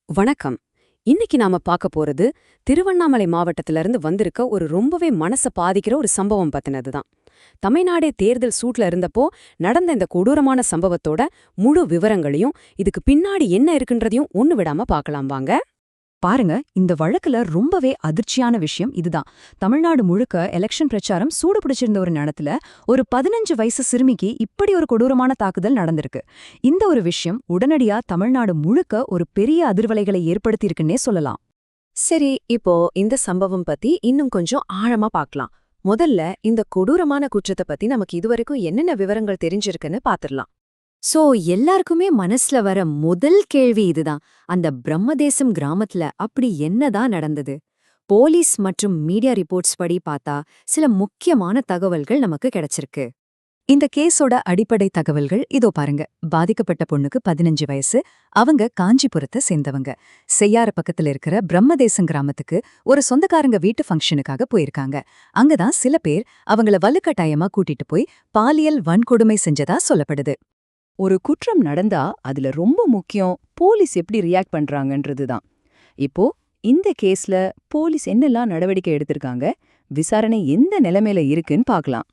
வணக்கம். இன்னைக்கு நாம பார்க்க போறது திருவண்ணாமலை மாவட்டத்தில இருந்து வந்திருக்க ஒரு ரொம்பவே மனச பாதிக்கிற ஒரு சம்பவம் பத்தினதுதான். தமிழ்நாடே தேர்தல் சூட்ல இருந்தப்போ நடந்த இந்த கொடூரமான சம்பவத்தோட முழு விவரங்களையும் இதுக்கு பின்னாடி என்ன இருக்குன்றதையும் ஒண்ணு விடாம பார்க்கலாம் வாங்க. பாருங்க, இந்த வழக்குல ரொம்பவே அதிர்ச்சியான விஷயம் இதுதான். தமிழ்நாடு முழுக்க எலெக்ஷன் பிரச்சாரம் சூடு பிடிச்சிருந்த ஒரு நேரத்துல ஒரு 15 வயசு சிறுமிக்கு இப்படி ஒரு கொடூரமான தாக்குதல் நடந்திருக்கு. இந்த ஒரு விஷயம் உடனடியா தமிழ்நாடு முழுக்க ஒரு பெரிய அதிர்வலைகளை ஏற்படுத்தியிருக்குன்னே சொல்லலாம். சரி, இப்போ இந்த சம்பவம் பத்தி இன்னும் கொஞ்சம் ஆழமா பார்க்கலாம். முதல்ல இந்த கொடூரமான குற்றத்தை பத்தி நமக்கு இதுவரைக்கும் என்னென்ன விவரங்கள் தெரிஞ்சிருக்குன்னு பாத்துடலாம். எல்லாருக்குமே மனசுல வர முதல் கேள்வி இதுதான். அந்த பிரம்மதேசம் கிராமத்துல அப்படி என்னதான் நடந்தது? போலீஸ் மற்றும் மீடியா ரிப்போர்ட்ஸ் படி பார்த்தா சில முக்கியமான தகவல்கள் நமக்கு கிடைச்சிருக்கு. இந்த கேஸோட அடிப்படை தகவல்கள் இதோ பாருங்க. பாதிக்கப்பட்ட பொண்ணுக்கு 15 வயசு. அவங்க காஞ்சிபுரத்தை சேர்ந்தவங்க. செய்யாறு பக்கத்துல இருக்கிற பிரம்மதேசம் கிராமத்துக்கு ஒரு சொந்தக்காரங்க வீட்டு ஃபங்க்ஷனுக்காக போயிருக்காங்க. அங்கதான் சில பேர் அவங்கள வலுக்கட்டாயமா கூட்டிட்டு போய் பாலியல் வன்கொடுமை செஞ்சதா சொல்லப்படுது. ஒரு குற்றம் நடந்தா அதுல ரொம்ப முக்கியம் போலீஸ் எப்படி ரியாக்ட் பண்றாங்கன்றதுதான். இப்போ இந்த கேஸ்ல போலீஸ் என்னெல்லாம் நடவடிக்கை எடுத்திருக்காங்க, விசாரணை எந்த நிலைமையில இருக்குன்னு பார்க்கலாம்.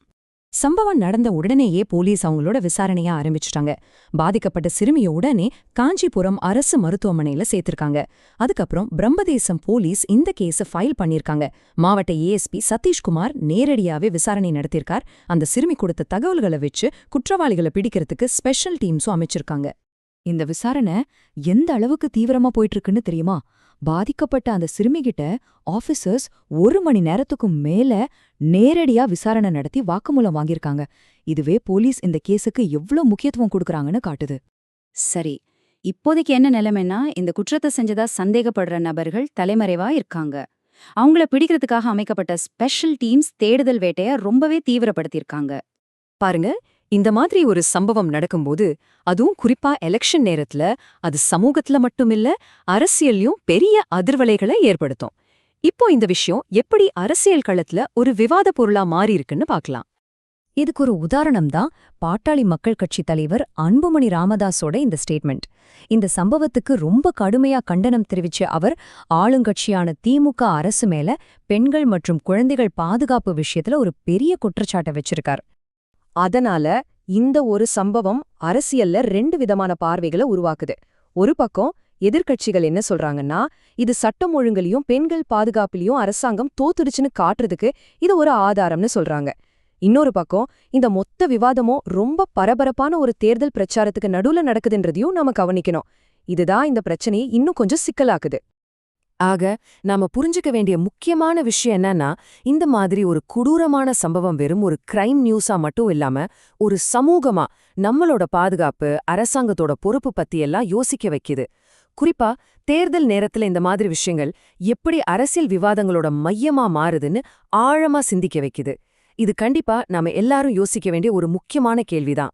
சம்பவம் நடந்த உடனேயே போலீஸ் அவங்களோட விசாரணைய ஆரம்பிச்சுட்டாங்க. பாதிக்கப்பட்ட சிறுமிய உடனே காஞ்சிபுரம் அரசு மருத்துவமனையில சேர்த்திருக்காங்க. அதுக்கப்புறம் பிரம்மதேசம் போலீஸ் இந்த கேஸ ஃபைல் பண்ணிருக்காங்க. மாவட்ட ஏஎஸ்பி சதீஷ்குமார் நேரடியாவே விசாரணை நடத்தியிருக்கார். அந்த சிறுமி கொடுத்த தகவல்களை வச்சு குற்றவாளிகளை பிடிக்கிறதுக்கு ஸ்பெஷல் டீம்ஸும் அமைச்சிருக்காங்க. இந்த விசாரணை எந்த அளவுக்கு தீவிரமா போயிட்டு இருக்குன்னு தெரியுமா? பாதிக்கப்பட்ட அந்த சிறுமிகிட்ட ஆபீசர்ஸ் 1 மணி நேரத்துக்கும் மேல நேரடியா விசாரணை நடத்தி வாக்குமூலம் வாங்கியிருக்காங்க. இதுவே போலீஸ் இந்த கேஸுக்கு எவ்ளோ முக்கியத்துவம் கொடுக்கறாங்கன்னு காட்டுது. சரி, இப்போதைக்கு என்ன நிலைமைன்னா, இந்த குற்றத்தை செஞ்சதா சந்தேகப்படுற நபர்கள் தலைமறைவா இருக்காங்க. அவங்கள பிடிக்கிறதுக்காக அமைக்கப்பட்ட ஸ்பெஷல் டீம்ஸ் தேடுதல் வேட்டைய ரொம்பவே தீவிரப்படுத்தியிருக்காங்க. பாருங்க, இந்த மாதிரி ஒரு சம்பவம் நடக்கும்போது, அதுவும் குறிப்பா எலெக்ஷன் நேரத்துல, அது சமூகத்துல மட்டுமில்ல அரசியல்லையும் பெரிய அதிர்வலைகளை ஏற்படுத்தும். இப்போ இந்த விஷயம் எப்படி அரசியல் களத்துல ஒரு விவாத பொருளா மாறி இருக்குன்னு பார்க்கலாம். இதுக்கு ஒரு உதாரணம் தான் பாட்டாளி மக்கள் கட்சி தலைவர் அன்புமணி ராமதாஸோட இந்த ஸ்டேட்மெண்ட். இந்த சம்பவத்துக்கு ரொம்ப கடுமையா கண்டனம் தெரிவிச்ச அவர் ஆளுங்கட்சியான திமுக அரசு மேல பெண்கள் மற்றும் குழந்தைகள் பாதுகாப்பு விஷயத்துல ஒரு பெரிய குற்றச்சாட்டை வச்சிருக்கார். அதனால இந்த ஒரு சம்பவம் அரசியல்ல 2 விதமான பார்வைகளை உருவாக்குது. ஒரு பக்கம் எதிர்க்கட்சிகள் என்ன சொல்றாங்கன்னா, இது சட்டம் ஒழுங்குலையும் பெண்கள் பாதுகாப்பிலையும் அரசாங்கம் தோத்துடுச்சுன்னு காட்டுறதுக்கு இது ஒரு ஆதாரம்னு சொல்றாங்க. இன்னொரு பக்கம் இந்த மொத்த விவாதமும் ரொம்ப பரபரப்பான ஒரு தேர்தல் பிரச்சாரத்துக்கு நடுவுல நடக்குதுன்றதையும் நாம கவனிக்கணும். இதுதான் இந்த பிரச்சனையை இன்னும் கொஞ்சம் சிக்கலாக்குது. ஆக நாம புரிஞ்சுக்க வேண்டிய முக்கியமான விஷயம் என்னன்னா, இந்த மாதிரி ஒரு கொடூரமான சம்பவம் வெறும் ஒரு கிரைம் நியூஸா மட்டும் இல்லாம ஒரு சமூகமா நம்மளோட பாதுகாப்பு, அரசாங்கத்தோட பொறுப்பு பத்தியெல்லாம் யோசிக்க வைக்குது. குறிப்பா தேர்தல் நேரத்துல இந்த மாதிரி விஷயங்கள் எப்படி அரசியல் விவாதங்களோட மையமா மாறுதுன்னு ஆழமா சிந்திக்க வைக்குது. இது கண்டிப்பா நாம எல்லாரும் யோசிக்க வேண்டிய ஒரு முக்கியமான கேள்விதான்.